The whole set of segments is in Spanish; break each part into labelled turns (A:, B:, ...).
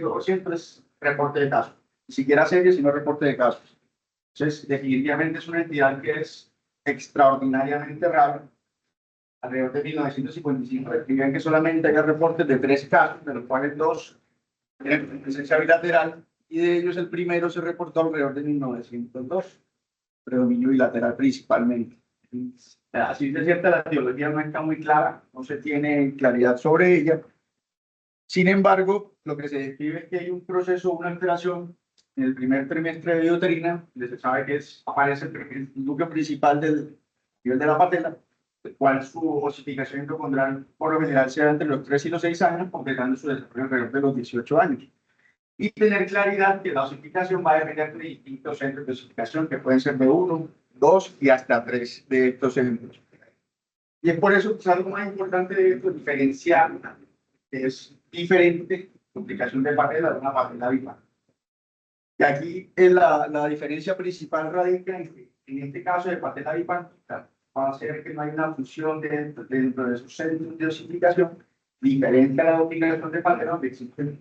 A: 95% es reporte de casos. Ni siquiera serie, sino reporte de casos. Entonces, definitivamente es una entidad que es extraordinariamente rara. Alrededor de 1955 describían que solamente había reportes de 3 casos, de los cuales 2 tienen presencia bilateral, y de ellos el primero se reportó alrededor de 1902, predominio bilateral principalmente. Así de cierta, la teología no está muy clara, no se tiene claridad sobre ella. Sin embargo, lo que se describe es que hay un proceso, una alteración en el primer trimestre de vida uterina, donde se sabe que aparece el núcleo principal del nivel de la patela, el cual su osificación endocondral por lo general se da entre los 3 y los 6 años, completando su desarrollo alrededor de los 18 años. Y tener claridad que la osificación va a depender de distintos centros de osificación, que pueden ser de 1, 2 y hasta 3 de estos ejemplos. Y es por eso que algo más importante de esto, diferenciar, es diferente complicación de patela de una patela bipartita. Y aquí la diferencia principal radica en que en este caso de patela bipartita va a ser que no hay una fusión dentro de esos centros de osificación, diferente a la duplicación de patela, donde existen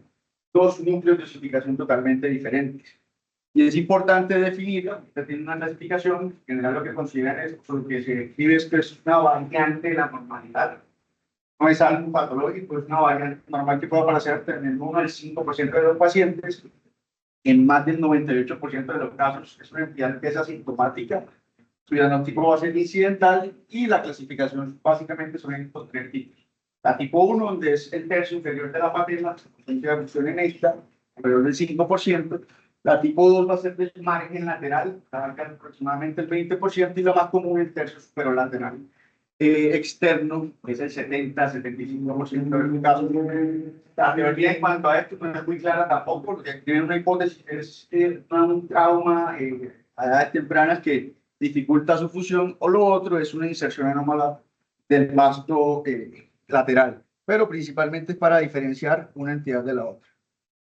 A: 2 núcleos de osificación totalmente diferentes. Y es importante definir, usted tiene una clasificación, en general lo que consideran es, lo que se describe es que es una variante de la normalidad. No es algo patológico, es una variante normal que puede aparecer en el 1 al 5% de los pacientes. En más del 98% de los casos es una entidad que es asintomática. Su diagnóstico va a ser incidental y la clasificación básicamente son estos 3 tipos. La tipo 1, donde es el tercio inferior de la patela, la función en esta, alrededor del 5%. La tipo 2 va a ser del margen lateral, abarca aproximadamente el 20%, y lo más común el tercio superior lateral. Externo, es el 70-75% de los casos. La teoría en cuanto a esto no es muy clara tampoco, porque tiene una hipótesis, es un trauma a edades tempranas que dificulta su fusión, o lo otro es una inserción anómala del vasto lateral, pero principalmente es para diferenciar una entidad de la otra.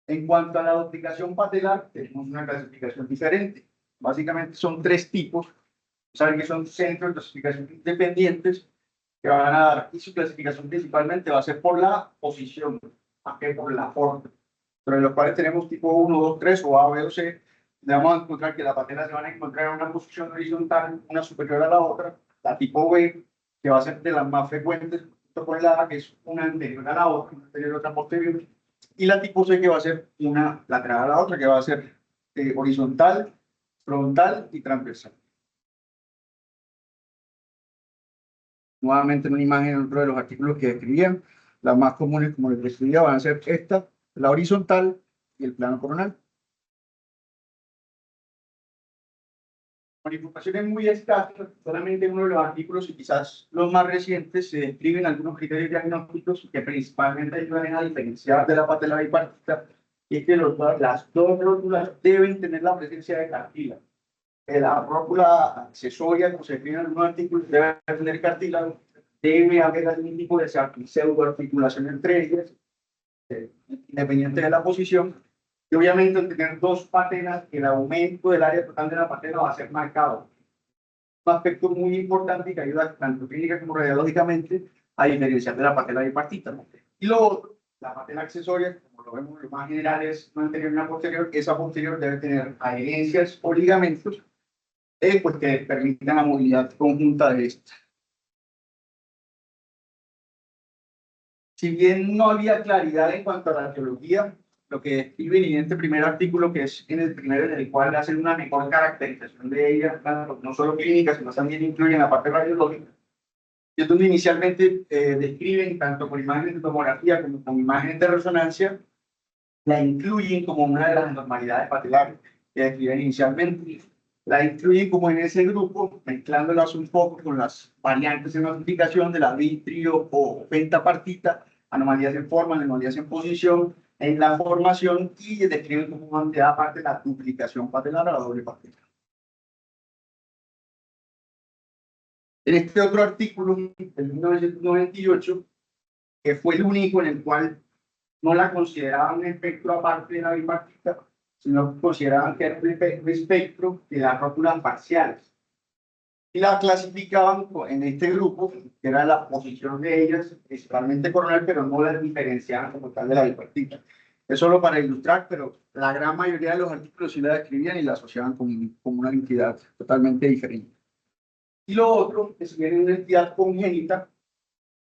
A: En cuanto a la duplicación patelar, tenemos una clasificación diferente. Básicamente son 3 tipos. Saben que son centros de osificación independientes que van a dar, y su clasificación principalmente va a ser por la posición, más que por la forma. Entre los cuales tenemos tipo 1, 2, 3 o A, B o C. Le vamos a encontrar que las patelas se van a encontrar en una posición horizontal, una superior a la otra. La tipo B, que va a ser de las más frecuentes, junto con la A, que es una anterior a la otra, una anterior a otra posterior. Y la tipo C, que va a ser una lateral a la otra, que va a ser horizontal, frontal y transversal. Nuevamente en una imagen dentro de los artículos que describían, las más comunes, como les describía, van a ser esta, la horizontal y el plano coronal. Con informaciones muy escasas, solamente en uno de los artículos y quizás los más recientes se describen algunos criterios diagnósticos que principalmente ayudan a diferenciar de la patela bipartita, y es que las 2 rótulas deben tener la presencia de cartílago. La rótula accesoria, como se define en algunos artículos, debe tener cartílago, debe haber algún tipo de pseudoarticulación entre ellas, independiente de la posición, y obviamente al tener 2 patelas, el aumento del área total de la patela va a ser marcado. Un aspecto muy importante que ayuda tanto clínica como radiológicamente a diferenciar de la patela bipartita. Y lo otro, la patela accesoria, como lo vemos, lo más general es una anterior y una posterior. Esa posterior debe tener adherencias o ligamentos pues que permitan la movilidad conjunta de esta. Si bien no había claridad en cuanto a la teología, lo que describen en este primer artículo, que es en el primero en el cual hacen una mejor caracterización de ella, no solo clínica, sino también incluyen la parte radiológica, y es donde inicialmente describen, tanto con imágenes de tomografía como con imágenes de resonancia, la incluyen como una de las anormalidades patelares que describen inicialmente. La incluyen como en ese grupo, mezclándolas un poco con las variantes en notificación de la vitrio o pentapartita, anomalías en forma, anomalías en posición, en la formación, y describen como una entidad aparte la duplicación patelar a la doble patela. En este otro artículo, de 1998, que fue el único en el cual no la consideraban un espectro aparte de la bipartita, sino que consideraban que era un espectro de las rótulas parciales. Y la clasificaban en este grupo, que era la posición de ellas, principalmente coronal, pero no las diferenciaban como tal de la bipartita. Es solo para ilustrar, pero la gran mayoría de los artículos sí la describían y la asociaban con una entidad totalmente diferente. Y lo otro es que era una entidad congénita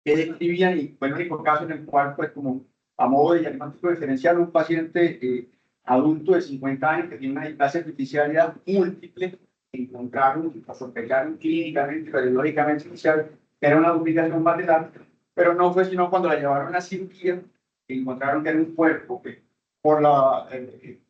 A: que describían, y fue el único caso en el cual, pues, como a modo de diagnóstico diferencial, un paciente adulto de 50 años que tiene una displasia artificial múltiple, encontraron o sospecharon clínicamente, radiológicamente inicial, que era una duplicación patelar, pero no fue sino cuando la llevaron a la cirugía que encontraron que era un cuerpo que, por la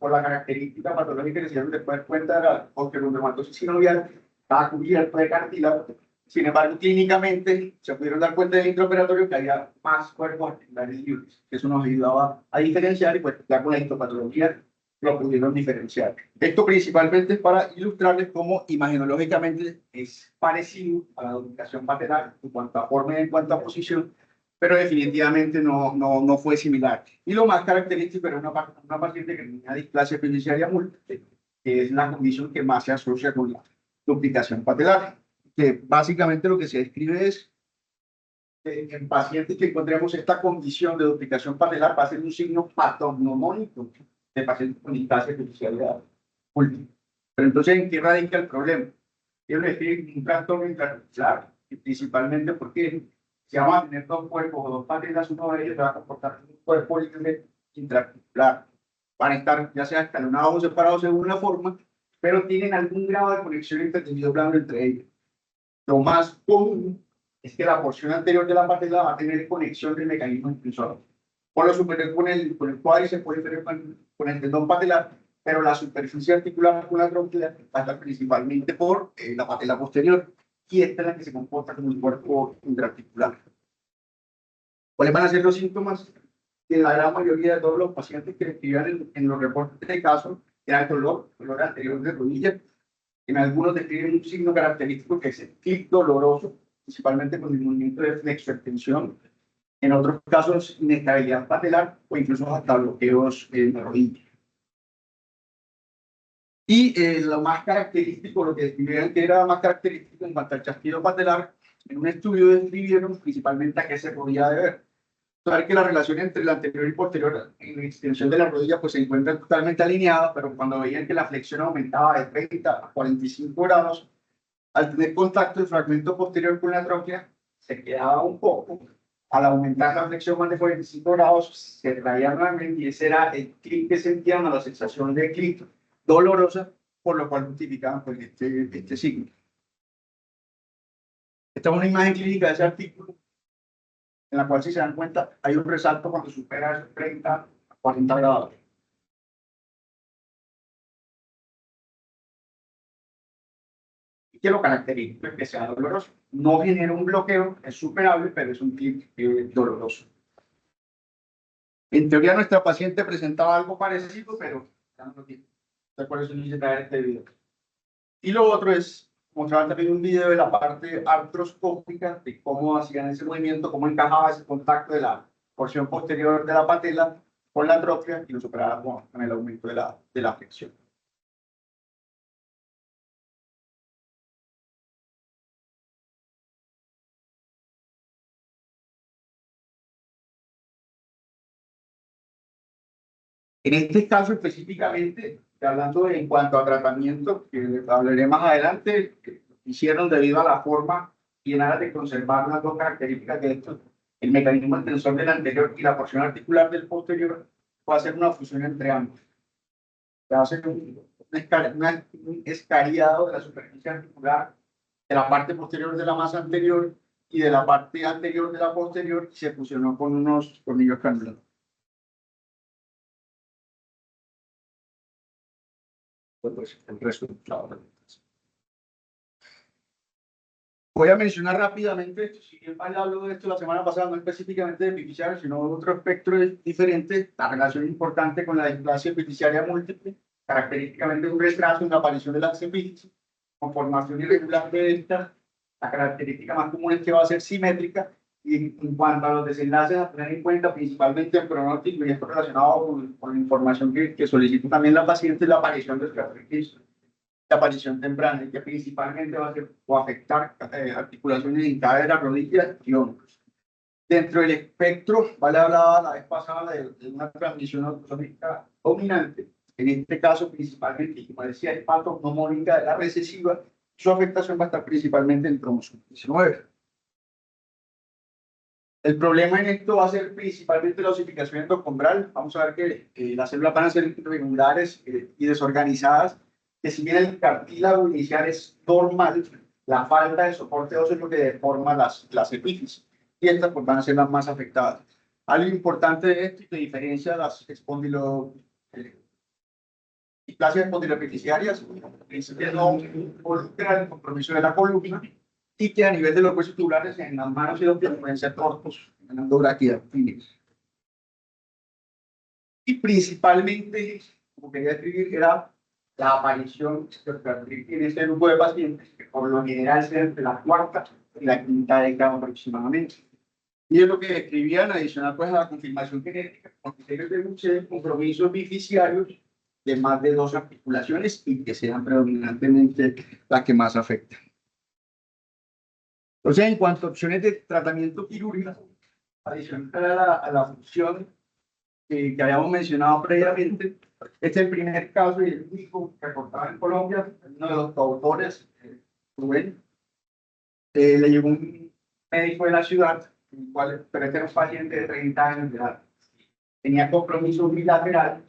A: característica patológica que se dieron después cuenta de la osteochondromatosis sinovial, estaba cubierto de cartílago. Sin embargo, clínicamente se pudieron dar cuenta del intraoperatorio que había más cuerpos articulares libres. Eso nos ayudaba a diferenciar y pues ya con la histopatología lo pudieron diferenciar. Esto principalmente es para ilustrarles cómo imagenológicamente es parecido a la duplicación patelar en cuanto a forma y en cuanto a posición, pero definitivamente no fue similar. Y lo más característico era una paciente que tenía displasia fiduciaria múltiple, que es la condición que más se asocia con la duplicación patelar, que básicamente lo que se describe es que en pacientes que encontremos esta condición de duplicación patelar va a ser un signo patognomónico de pacientes con displasia fiduciaria múltiple. Pero entonces, ¿en qué radica el problema? Quiero decir, un trastorno intraarticular, y principalmente porque si vamos a tener dos cuerpos o dos patelas, uno de ellos va a comportar un cuerpo libre intraarticular. Van a estar ya sea escalonados o separados según la forma, pero tienen algún grado de conexión intertendido blando entre ellos. Lo más común es que la porción anterior de la patela va a tener conexión del mecanismo impulsor. Por lo superior con el cuádriceps, por inferior con el tendón patelar, pero la superficie articular con la tróquea va a estar principalmente por la patela posterior, y esta es la que se comporta como un cuerpo intraarticular. ¿Cuáles van a ser los síntomas? Que la gran mayoría de todos los pacientes que escribían en los reportes de caso era el dolor anterior de rodilla. En algunos describen un signo característico que es el clic doloroso, principalmente con el movimiento de flexoextensión. En otros casos, inestabilidad patelar o incluso hasta bloqueos en la rodilla. Y lo más característico, lo que describieron que era más característico en cuanto al chasquido patelar, en un estudio describieron principalmente a qué se podía deber. Saber que la relación entre la anterior y posterior en la extensión de la rodilla pues se encuentra totalmente alineada, pero cuando veían que la flexión aumentaba de 30 a 45 grados, al tener contacto el fragmento posterior con la tróquea, se quedaba un poco. Al aumentar la flexión más de 45 grados, se traía nuevamente y ese era el clic que sentían, a la sensación de clic dolorosa, por lo cual justificaban pues, este signo. Esta es una imagen clínica de ese artículo, en la cual, si se dan cuenta, hay un resalto cuando supera esos 30 a 40 grados. ¿Y qué lo caracteriza? Que sea doloroso. No genera un bloqueo, es superable, pero es un clic doloroso. En teoría, nuestra paciente presentaba algo parecido, pero ya no lo tiene. Por eso hice traer este video. Y lo otro es mostrar también un video de la parte artroscópica, de cómo hacían ese movimiento, cómo encajaba ese contacto de la porción posterior de la patela con la tróquea y lo superaba con el aumento de la flexión. En este caso específicamente, hablando en cuanto a tratamiento, que hablaré más adelante, hicieron debido a la forma y en aras de conservar las dos características de esto, el mecanismo extensor del anterior y la porción articular del posterior, va a hacer una fusión entre ambos. Va a hacer un escariado de la superficie articular de la parte posterior de la masa anterior y de la parte anterior de la posterior, y se fusionó con unos tornillos canulados. Pues el resultado. Voy a mencionar rápidamente, si bien hablo de esto la semana pasada, no específicamente de epifisiario, sino de otro espectro diferente, la relación importante con la displasia epifisiaria múltiple, característicamente un retraso en la aparición de la epífisis, con formación irregular de esta, la característica más común es que va a ser simétrica, y en cuanto a los desenlaces a tener en cuenta, principalmente el pronóstico, y esto relacionado con la información que solicita también la paciente, la aparición de esclerosis, la aparición temprana, y que principalmente va a ser o afectar articulaciones en cadera, rodillas y hombros. Dentro del espectro, vale, hablaba la vez pasada de una transmisión autosómica dominante, en este caso principalmente, como decía, el patognomónica de la recesiva, su afectación va a estar principalmente en el cromosoma 19. El problema en esto va a ser principalmente la osificación endocombral. Vamos a ver que las células van a ser irregulares y desorganizadas, que si bien el cartílago inicial es normal, la falta de soporte óseo es lo que deforma las epífisis, y estas pues, van a ser las más afectadas. Algo importante de esto y que diferencia las displasias espondilopiticiarias es que no involucra el compromiso de la columna y que a nivel de los huesos tubulares en las manos y los pies pueden ser cortos, ganando braquialgias. Y principalmente, como quería escribir, era la aparición en este grupo de pacientes, que por lo general se entre la cuarta y la quinta década aproximadamente. Y es lo que escribían, adicional pues a la confirmación genética, con criterios de buceo, compromisos bificiarios de más de 2 articulaciones y que sean predominantemente las que más afectan. Entonces, en cuanto a opciones de tratamiento quirúrgico, adicional a la función que habíamos mencionado previamente, este es el primer caso y el único reportado en Colombia, uno de los autores, Rubén, le llegó un médico de la ciudad, pero este era un paciente de 30 años de edad. Tenía compromiso bilateral,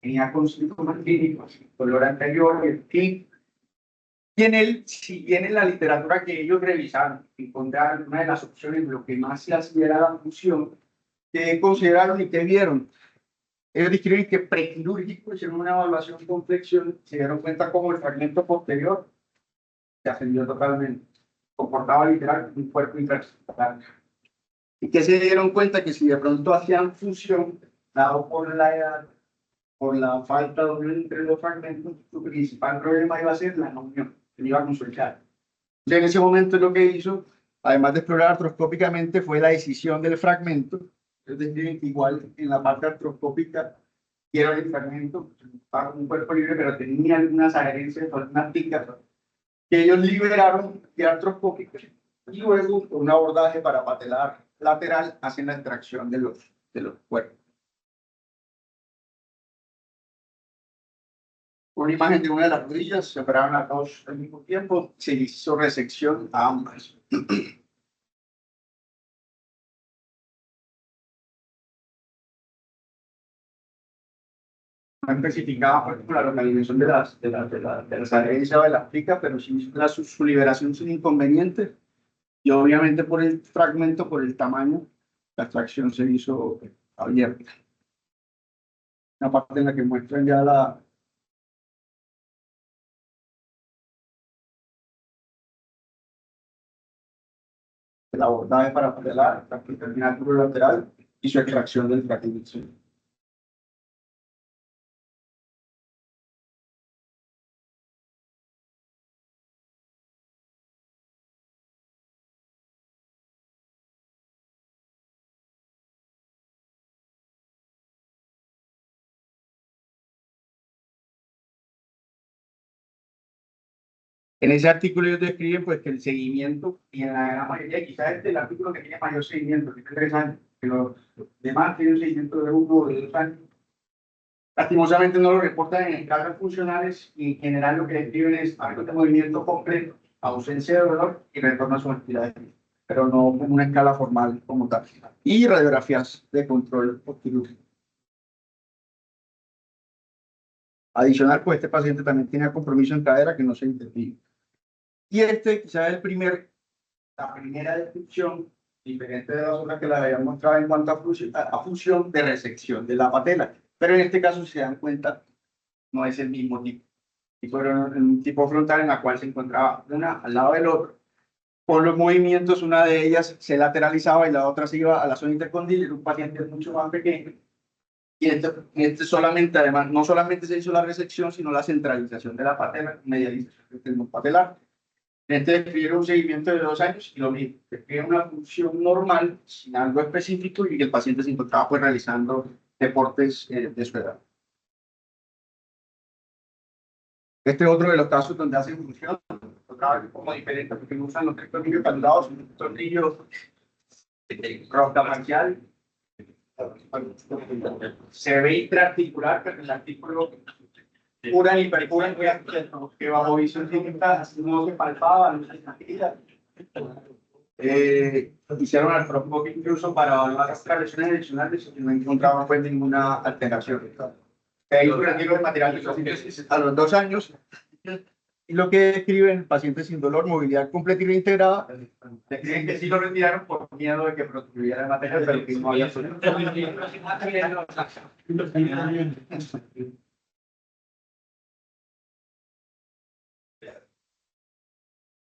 A: tenía con síntomas clínicos, dolor anterior y en él, si bien en la literatura que ellos revisaron, encontraron una de las opciones, lo que más se hacía era la función, que consideraron y que vieron. Ellos describen que prequirúrgico hicieron una evaluación con flexión, se dieron cuenta como el fragmento posterior se ascendió totalmente, comportaba literal un cuerpo intraarticular. Y que se dieron cuenta que si de pronto hacían fusión, dado por la edad, por la falta de unión entre los fragmentos, su principal problema iba a ser la no unión, que iba a consolidar. En ese momento lo que hizo, además de explorar artroscópicamente, fue la decisión del fragmento. Es decir, igual en la parte artroscópica, quiero el fragmento, para un cuerpo libre, pero tenía algunas adherencias, algunas picas, que ellos liberaron de artroscópicos y luego un abordaje para patelar lateral hacen la extracción de los cuerpos. Una imagen de una de las rodillas, se operaron las dos al mismo tiempo, se hizo resección a ambas. No especificaba por ejemplo, la localización de las adherencias de las picas, pero sí su liberación sin inconveniente. Y obviamente por el fragmento, por el tamaño, la extracción se hizo abierta. Una parte en la que muestran ya el abordaje para patelar, la terminal lateral y su extracción del fragmento. En ese artículo ellos describen pues, que el seguimiento, y en la gran mayoría, quizás este es el artículo que tiene mayor seguimiento, que es 3 años, que los demás tienen un seguimiento de 1 o de 2 años. Lastimosamente no lo reportan en escalas funcionales y en general lo que describen es actos de movimiento completo, ausencia de dolor y retorno a su actividad, pero no en una escala formal como tal. Y radiografías de control quirúrgico. Adicional, pues este paciente también tiene compromiso en cadera que no se interviene. Y este quizás es la primera descripción, diferente de las otras que las había mostrado en cuanto a fusión de resección de la patela. Pero en este caso, si se dan cuenta, no es el mismo tipo. Y fueron en un tipo frontal en la cual se encontraba una al lado del otro. Por los movimientos, una de ellas se lateralizaba y la otra se iba a la zona intercondil. Era un paciente mucho más pequeño. Y este solamente, además, no solamente se hizo la resección, sino la centralización de la patela, medialización del tendón patelar. Este describe un seguimiento de 2 años y lo mismo, describe una función normal, sin algo específico, y que el paciente se encontraba pues, realizando deportes de su edad. Este es otro de los casos donde hacen función, otra vez como diferente, porque no usan los 3 tornillos caldados, un tornillo Roca parcial. Se ve intraarticular, pero el artículo pura y hiperpura que bajo visión clínica no se palpaba, no se sentía. Hicieron artroscopia incluso para evaluar las lesiones adicionales y no encontraban pues ninguna alteración. Ahí un retiro de material de síntesis a los 2 años. Y lo que describen pacientes sin dolor, movilidad completa y reintegrada, describen que sí lo retiraron por miedo de que protrudiera el material, pero que no había solución.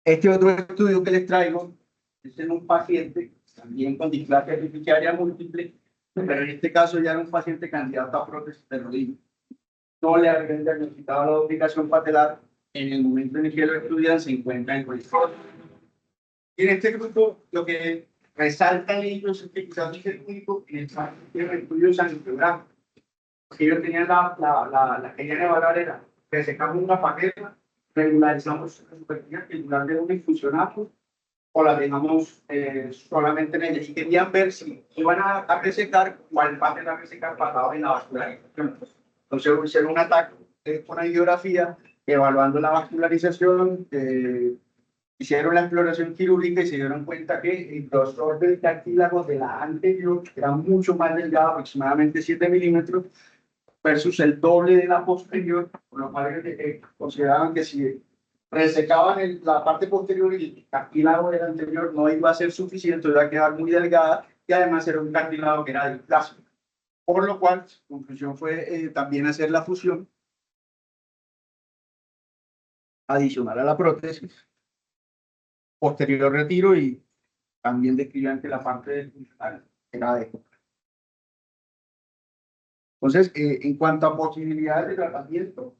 A: Este otro estudio que les traigo es en un paciente también con displasia epifisiaria múltiple, pero en este caso ya era un paciente candidato a prótesis de rodilla. No le habían diagnosticado la duplicación patelar en el momento en el que lo estudian, se encuentra en colección. Y en este grupo, lo que resalta en ellos es que quizás es el único en el estudio sanguinológico. Porque ellos tenían la que querían evaluar era que secamos una paqueta, regularizamos la superficie articular de una y funcionamos, o la dejamos solamente en ella. Y querían ver si iban a resecar, cuál parte de la resecar pasaba en la vascularización. Entonces hicieron un ataque con una ideografía, evaluando la vascularización, hicieron la exploración quirúrgica y se dieron cuenta que el grosor del cartílago de la anterior era mucho más delgado, aproximadamente 7 milímetros, versus el doble de la posterior, por lo cual consideraban que si resecaban la parte posterior y el cartílago del anterior no iba a ser suficiente, iba a quedar muy delgada y además era un cartílago que era displásico. Por lo cual, su conclusión fue también hacer la fusión adicional a la prótesis, posterior retiro, y también describían que la parte del funcional era de. Entonces, en cuanto a posibilidades de tratamiento,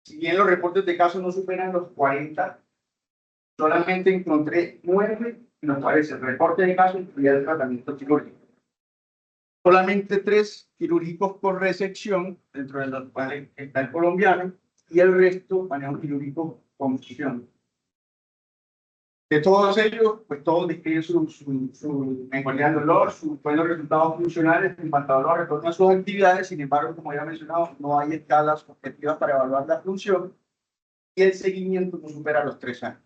A: si bien los reportes de casos no superan los 40, solamente encontré 9 en los cuales el reporte de casos incluía el tratamiento quirúrgico. Solamente 3 quirúrgicos por resección, dentro de los cuales está el colombiano, y el resto manejo quirúrgico con fusión. De todos ellos, pues todos describen su mejoría del dolor, sus buenos resultados funcionales, en cuanto a dolor, retorno a sus actividades. Sin embargo, como ya he mencionado, no hay escalas objetivas para evaluar la función y el seguimiento no supera los 3 años.